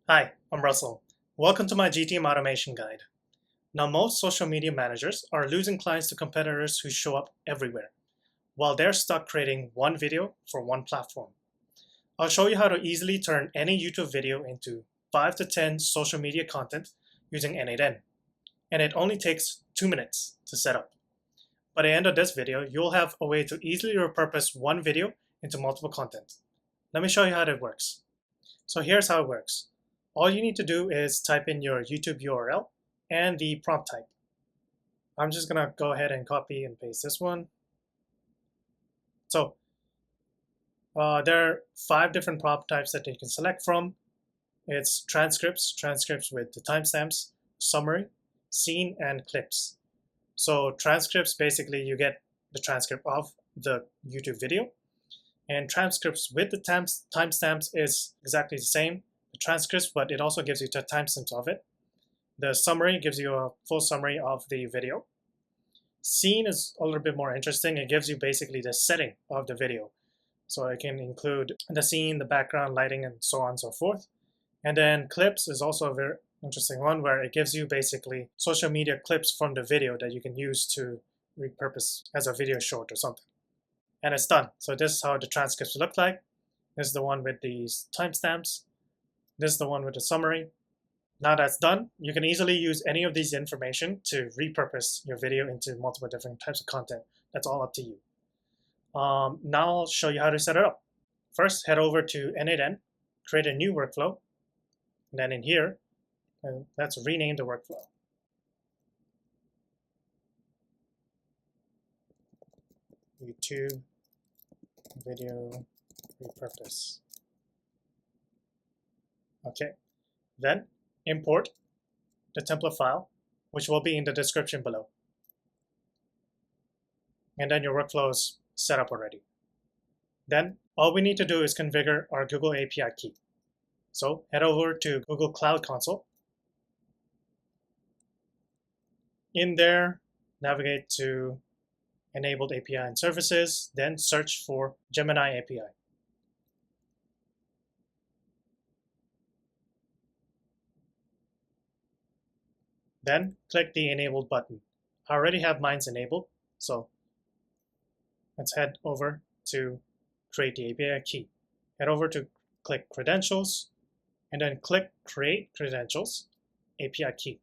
Hi, I'm Russell. Welcome to my GTM automation guide. Now, most social media managers are losing clients to competitors who show up everywhere, while they're stuck creating one video for one platform. I'll show you how to easily turn any YouTube video into 5 to 10 social media content using n8n, and it only takes 2 minutes to set up. By the end of this video, you'll have a way to easily repurpose one video into multiple content. Let me show you how that works. So here's how it works. All you need to do is type in your YouTube URL and the prompt type. I'm just gonna go ahead and copy and paste this one. So there are 5 different prompt types that you can select from. It's transcripts with the timestamps, summary, scene, and clips. So transcripts, basically you get the transcript of the YouTube video, and transcripts with the timestamps is exactly the same. The transcripts, but it also gives you the timestamps of it. The summary gives you a full summary of the video. Scene is a little bit more interesting. It gives you basically the setting of the video. So it can include the scene, the background, lighting, and so on and so forth. And then clips is also a very interesting one where it gives you basically social media clips from the video that you can use to repurpose as a video short or something. And it's done. So this is how the transcripts look like. This is the one with these timestamps. This is the one with the summary. Now that's done, you can easily use any of these information to repurpose your video into multiple different types of content. That's all up to you. Now I'll show you how to set it up. First, head over to n8n, create a new workflow, and then in here, let's rename the workflow. YouTube video repurpose. Okay, then import the template file, which will be in the description below. And then your workflow is set up already. Then all we need to do is configure our Google API key. So head over to Google Cloud Console. In there, navigate to Enabled API and Services, then search for Gemini API. Then click the Enabled button. I already have mine enabled, so let's head over to create the API key. Head over to click Credentials, and then click Create Credentials API key.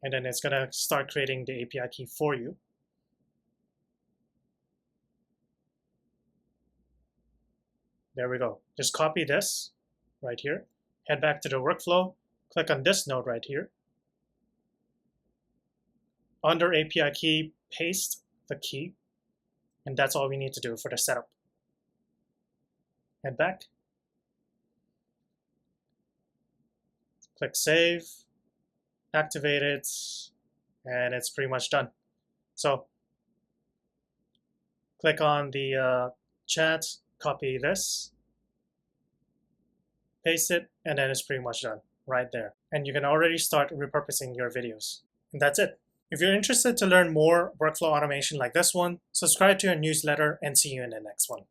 And then it's gonna start creating the API key for you. There we go. Just copy this right here. Head back to the workflow, click on this node right here. Under API key, paste the key, and that's all we need to do for the setup. Head back, click Save, activate it, and it's pretty much done. So click on the chat, copy this, paste it, and then it's pretty much done right there. And you can already start repurposing your videos. And that's it. If you're interested to learn more workflow automation like this one, subscribe to our newsletter and see you in the next one.